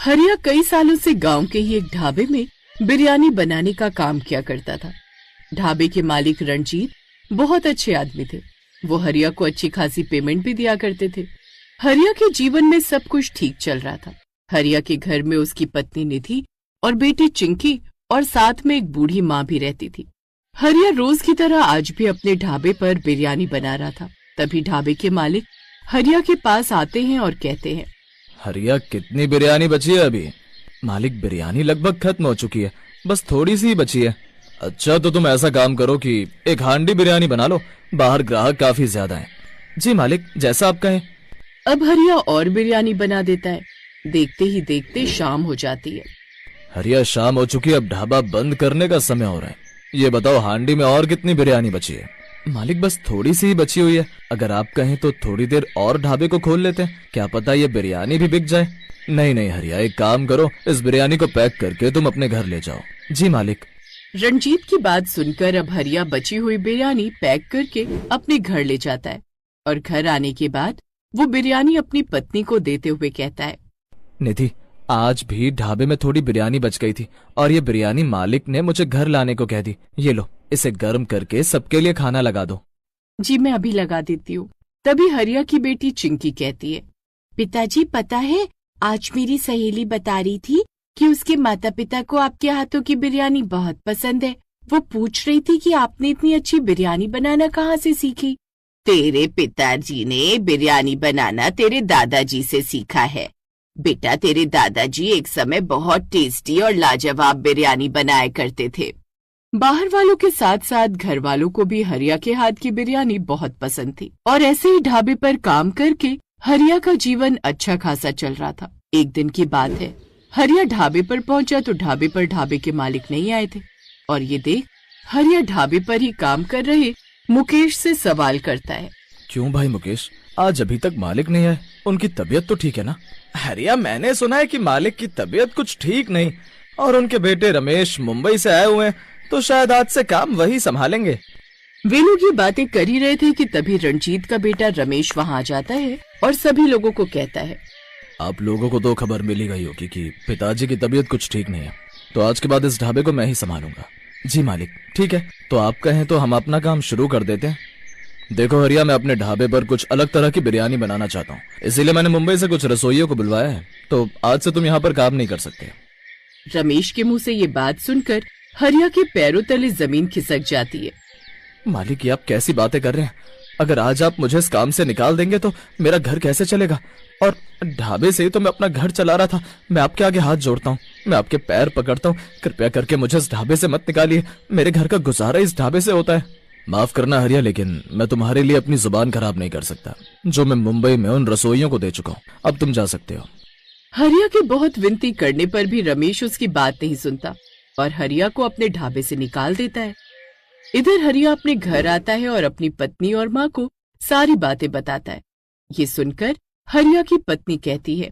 हरिया कई सालों से गांव के ही एक ढाबे में बिरयानी बनाने का काम किया करता था। ढाबे के मालिक रणजीत बहुत अच्छे आदमी थे। वो हरिया को अच्छी खासी पेमेंट भी दिया करते थे। हरिया के जीवन में सब कुछ ठीक चल रहा था। हरिया के घर में उसकी पत्नी निधि और बेटी चिंकी और साथ में एक बूढ़ी माँ भी रहती थी। हरिया रोज की तरह आज भी अपने ढाबे पर बिरयानी बना रहा था। तभी ढाबे के मालिक हरिया के पास आते हैं और कहते हैं, हरिया कितनी बिरयानी बची है अभी? मालिक, बिरयानी लगभग खत्म हो चुकी है, बस थोड़ी सी बची है। अच्छा, तो तुम ऐसा काम करो कि एक हांडी बिरयानी बना लो, बाहर ग्राहक काफी ज्यादा हैं। जी मालिक, जैसा आप कहें। अब हरिया और बिरयानी बना देता है। देखते ही देखते शाम हो जाती है। हरिया, शाम हो चुकी है, अब ढाबा बंद करने का समय हो रहा है। ये बताओ, हांडी में और कितनी बिरयानी बची है? मालिक, बस थोड़ी सी ही बची हुई है। अगर आप कहें तो थोड़ी देर और ढाबे को खोल लेते हैं, क्या पता ये बिरयानी भी बिक जाए। नहीं नहीं हरिया, एक काम करो, इस बिरयानी को पैक करके तुम अपने घर ले जाओ। जी मालिक। रणजीत की बात सुनकर अब हरिया बची हुई बिरयानी पैक करके अपने घर ले जाता है और घर आने के बाद वो बिरयानी अपनी पत्नी को देते हुए कहता है, निधि, आज भी ढाबे में थोड़ी बिरयानी बच गई थी और ये बिरयानी मालिक ने मुझे घर लाने को कह दी। ये लो, इसे गर्म करके सबके लिए खाना लगा दो। जी मैं अभी लगा देती हूँ। तभी हरिया की बेटी चिंकी कहती है, पिताजी पता है, आज मेरी सहेली बता रही थी कि उसके माता पिता को आपके हाथों की बिरयानी बहुत पसंद है। वो पूछ रही थी कि आपने इतनी अच्छी बिरयानी बनाना कहाँ से सीखी। तेरे पिताजी ने बिरयानी बनाना तेरे दादाजी से सीखा है बेटा। तेरे दादाजी एक समय बहुत टेस्टी और लाजवाब बिरयानी बनाया करते थे। बाहर वालों के साथ साथ घर वालों को भी हरिया के हाथ की बिरयानी बहुत पसंद थी और ऐसे ही ढाबे पर काम करके हरिया का जीवन अच्छा खासा चल रहा था। एक दिन की बात है, हरिया ढाबे पर पहुंचा तो ढाबे पर ढाबे के मालिक नहीं आए थे और ये देख हरिया ढाबे पर ही काम कर रहे मुकेश से सवाल करता है, क्यों भाई मुकेश, आज अभी तक मालिक नहीं आए? उनकी तबीयत तो ठीक है ना? हरिया, मैंने सुना है कि मालिक की तबीयत कुछ ठीक नहीं और उनके बेटे रमेश मुंबई से आए हुए हैं, तो शायद आज से काम वही संभालेंगे। वे लोग ये बातें कर ही रहे थे कि तभी रणजीत का बेटा रमेश वहाँ आ जाता है और सभी लोगों को कहता है, आप लोगों को तो खबर मिली गई होगी कि पिताजी की तबीयत कुछ ठीक नहीं है, तो आज के बाद इस ढाबे को मैं ही संभालूंगा। जी मालिक। ठीक है, तो आप कहें तो हम अपना काम शुरू कर देते हैं। देखो हरिया, मैं अपने ढाबे पर कुछ अलग तरह की बिरयानी बनाना चाहता हूँ, इसीलिए मैंने मुंबई से कुछ रसोइयों को बुलवाया है, तो आज से तुम यहाँ पर काम नहीं कर सकते। रमेश के मुंह से ये बात सुनकर हरिया के पैरों तले जमीन खिसक जाती है। मालिक, ये आप कैसी बातें कर रहे हैं? अगर आज आप मुझे इस काम से निकाल देंगे तो मेरा घर कैसे चलेगा? और ढाबे से ही तो मैं अपना घर चला रहा था। मैं आपके आगे हाथ जोड़ता हूँ, मैं आपके पैर पकड़ता हूँ, कृपया करके मुझे इस ढाबे से मत निकालिए। मेरे घर का गुजारा इस ढाबे से होता है। माफ करना हरिया, लेकिन मैं तुम्हारे लिए अपनी जुबान खराब नहीं कर सकता, जो मैं मुंबई में उन रसोइयों को दे चुका हूँ। अब तुम जा सकते हो। हरिया के बहुत विनती करने पर भी रमेश उसकी बात नहीं सुनता और हरिया को अपने ढाबे से निकाल देता है। इधर हरिया अपने घर आता है और अपनी पत्नी और माँ को सारी बातें बताता है। ये सुनकर हरिया की पत्नी कहती है,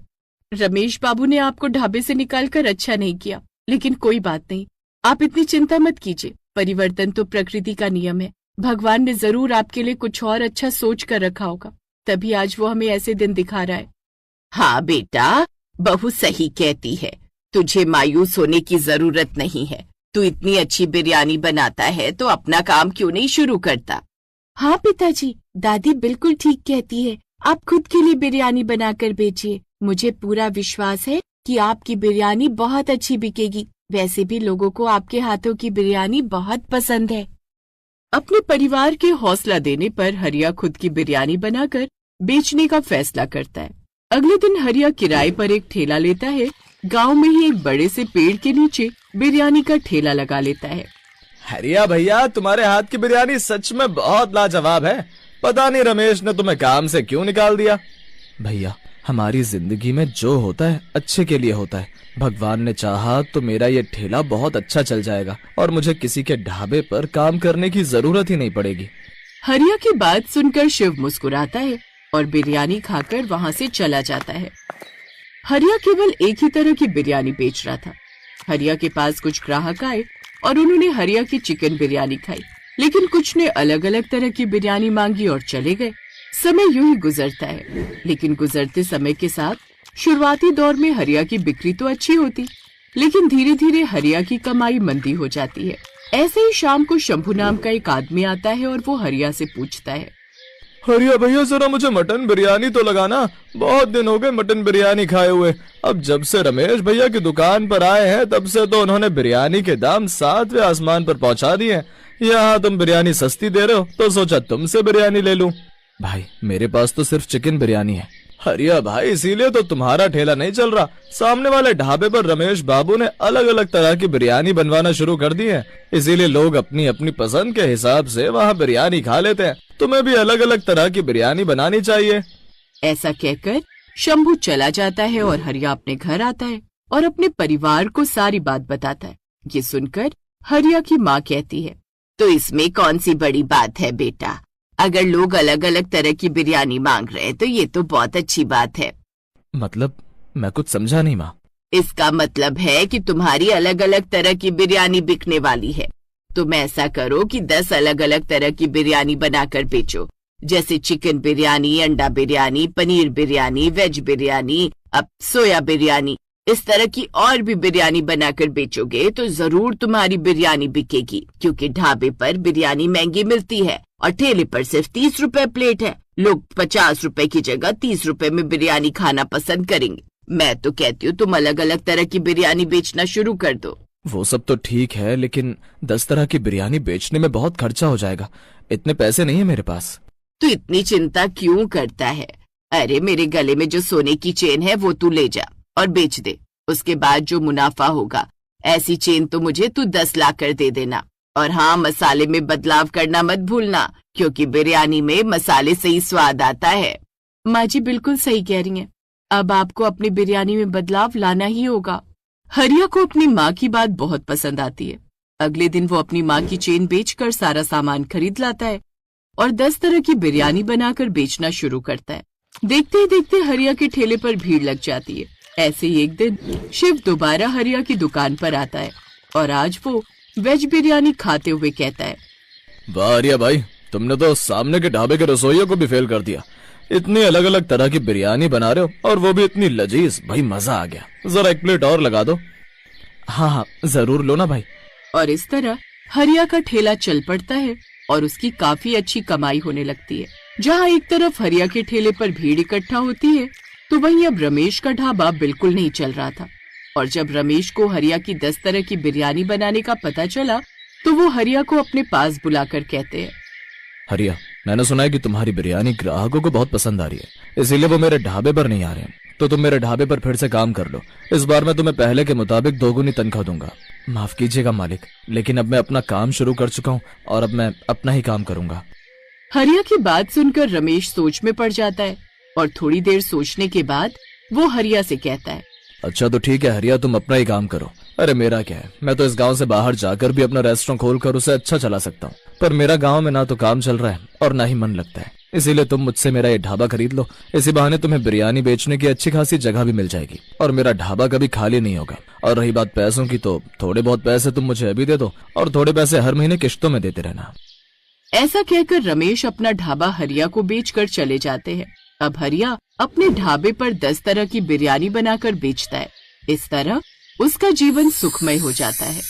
रमेश बाबू ने आपको ढाबे से निकालकर अच्छा नहीं किया, लेकिन कोई बात नहीं, आप इतनी चिंता मत कीजिए। परिवर्तन तो प्रकृति का नियम है। भगवान ने जरूर आपके लिए कुछ और अच्छा सोच कर रखा होगा, तभी आज वो हमें ऐसे दिन दिखा रहा है। हाँ बेटा, बहू सही कहती है, तुझे मायूस होने की जरूरत नहीं है। तू इतनी अच्छी बिरयानी बनाता है तो अपना काम क्यों नहीं शुरू करता? हाँ पिताजी, दादी बिल्कुल ठीक कहती है। आप खुद के लिए बिरयानी बनाकर बेचिए। मुझे पूरा विश्वास है कि आपकी बिरयानी बहुत अच्छी बिकेगी। वैसे भी लोगों को आपके हाथों की बिरयानी बहुत पसंद है। अपने परिवार के हौसला देने पर हरिया खुद की बिरयानी बनाकर बेचने का फैसला करता है। अगले दिन हरिया किराए पर एक ठेला लेता है। गांव में ही एक बड़े से पेड़ के नीचे बिरयानी का ठेला लगा लेता है। हरिया भैया, तुम्हारे हाथ की बिरयानी सच में बहुत लाजवाब है। पता नहीं रमेश ने तुम्हें काम से क्यों निकाल दिया। भैया, हमारी जिंदगी में जो होता है अच्छे के लिए होता है। भगवान ने चाहा तो मेरा ये ठेला बहुत अच्छा चल जाएगा और मुझे किसी के ढाबे पर काम करने की जरूरत ही नहीं पड़ेगी। हरिया की बात सुनकर शिव मुस्कुराता है और बिरयानी खाकर वहाँ से चला जाता है। हरिया केवल एक ही तरह की बिरयानी बेच रहा था। हरिया के पास कुछ ग्राहक आए और उन्होंने हरिया की चिकन बिरयानी खाई, लेकिन कुछ ने अलग अलग तरह की बिरयानी मांगी और चले गए। समय यूं ही गुजरता है, लेकिन गुजरते समय के साथ शुरुआती दौर में हरिया की बिक्री तो अच्छी होती, लेकिन धीरे धीरे हरिया की कमाई मंदी हो जाती है। ऐसे ही शाम को शंभू नाम का एक आदमी आता है और वो हरिया से पूछता है, हरिया भैया जरा मुझे मटन बिरयानी तो लगाना, बहुत दिन हो गए मटन बिरयानी खाए हुए। अब जब से रमेश भैया की दुकान पर आए हैं तब से तो उन्होंने बिरयानी के दाम 7वें आसमान पर पहुंचा दिए हैं। यहाँ तुम बिरयानी सस्ती दे रहे हो तो सोचा तुमसे बिरयानी ले लूं। भाई मेरे पास तो सिर्फ चिकन बिरयानी है। हरिया भाई इसीलिए तो तुम्हारा ठेला नहीं चल रहा। सामने वाले ढाबे पर रमेश बाबू ने अलग अलग तरह की बिरयानी बनवाना शुरू कर दी है, इसीलिए लोग अपनी अपनी पसंद के हिसाब से वहाँ बिरयानी खा लेते हैं। तुम्हें भी अलग अलग तरह की बिरयानी बनानी चाहिए। ऐसा कहकर शंभू चला जाता है और हरिया अपने घर आता है और अपने परिवार को सारी बात बताता है। ये सुनकर हरिया की माँ कहती है, तो इसमें कौन सी बड़ी बात है बेटा, अगर लोग अलग अलग तरह की बिरयानी मांग रहे हैं तो ये तो बहुत अच्छी बात है। मतलब मैं कुछ समझा नहीं माँ। इसका मतलब है कि तुम्हारी अलग अलग तरह की बिरयानी बिकने वाली है। तुम ऐसा करो कि 10 अलग अलग तरह की बिरयानी बनाकर बेचो, जैसे चिकन बिरयानी, अंडा बिरयानी, पनीर बिरयानी, वेज बिरयानी, अब सोया बिरयानी। इस तरह की और भी बिरयानी बनाकर बेचोगे तो जरूर तुम्हारी बिरयानी बिकेगी, क्योंकि ढाबे पर बिरयानी महंगी मिलती है और ठेले पर सिर्फ 30 रुपए प्लेट है। लोग 50 रुपए की जगह 30 रुपए में बिरयानी खाना पसंद करेंगे। मैं तो कहती हूँ तुम अलग अलग तरह की बिरयानी बेचना शुरू कर दो। वो सब तो ठीक है, लेकिन 10 तरह की बिरयानी बेचने में बहुत खर्चा हो जाएगा, इतने पैसे नहीं है मेरे पास। तो इतनी चिंता क्यों करता है? अरे मेरे गले में जो सोने की चेन है वो तू ले जा और बेच दे। उसके बाद जो मुनाफा होगा, ऐसी चेन तो मुझे तू 10 ला कर दे देना। और हाँ, मसाले में बदलाव करना मत भूलना, क्योंकि बिरयानी में मसाले से ही स्वाद आता है। माँ जी बिल्कुल सही कह रही हैं, अब आपको अपनी बिरयानी में बदलाव लाना ही होगा। हरिया को अपनी माँ की बात बहुत पसंद आती है। अगले दिन वो अपनी माँ की चेन बेचकर सारा सामान खरीद लाता है और 10 तरह की बिरयानी बनाकर बेचना शुरू करता है। देखते ही देखते हरिया के ठेले पर भीड़ लग जाती है। ऐसे ही एक दिन शिव दोबारा हरिया की दुकान पर आता है और आज वो वेज बिरयानी खाते हुए कहता है, वाह हरिया भाई, तुमने तो सामने के ढाबे के रसोइयों को भी फेल कर दिया। इतनी अलग अलग तरह की बिरयानी बना रहे हो और वो भी इतनी लजीज। भाई मजा आ गया, जरा 1 प्लेट और लगा दो। हाँ हाँ जरूर लो ना भाई। और इस तरह हरिया का ठेला चल पड़ता है और उसकी काफी अच्छी कमाई होने लगती है। जहाँ एक तरफ हरिया के ठेले पर भीड़ इकट्ठा होती है, तो वहीं अब रमेश का ढाबा बिल्कुल नहीं चल रहा था। और जब रमेश को हरिया की 10 तरह की बिरयानी बनाने का पता चला, तो वो हरिया को अपने पास बुलाकर कहते हैं, हरिया, मैंने सुना है कि तुम्हारी बिरयानी ग्राहकों को बहुत पसंद आ रही है, इसीलिए वो मेरे ढाबे पर नहीं आ रहे हैं। तो तुम मेरे ढाबे पर फिर से काम कर लो। इस बार मैं तुम्हें पहले के मुताबिक 2 गुनी तनख्वाह दूंगा। माफ कीजिएगा मालिक, लेकिन अब मैं अपना काम शुरू कर चुका हूँ और अब मैं अपना ही काम करूंगा। हरिया की बात सुनकर रमेश सोच में पड़ जाता है और थोड़ी देर सोचने के बाद वो हरिया से कहता है, अच्छा तो ठीक है हरिया, तुम अपना ही काम करो। अरे मेरा क्या है, मैं तो इस गांव से बाहर जाकर भी अपना रेस्टोरेंट खोलकर उसे अच्छा चला सकता हूँ, पर मेरा गांव में ना तो काम चल रहा है और ना ही मन लगता है। इसीलिए तुम मुझसे मेरा ये ढाबा खरीद लो। इसी बहाने तुम्हें बिरयानी बेचने की अच्छी खासी जगह भी मिल जाएगी और मेरा ढाबा कभी खाली नहीं होगा। और रही बात पैसों की, तो थोड़े बहुत पैसे तुम मुझे अभी दे दो और थोड़े पैसे हर महीने किश्तों में देते रहना। ऐसा कहकर रमेश अपना ढाबा हरिया को बेचकर चले जाते हैं। अब हरिया अपने ढाबे पर 10 तरह की बिरयानी बनाकर बेचता है। इस तरह उसका जीवन सुखमय हो जाता है।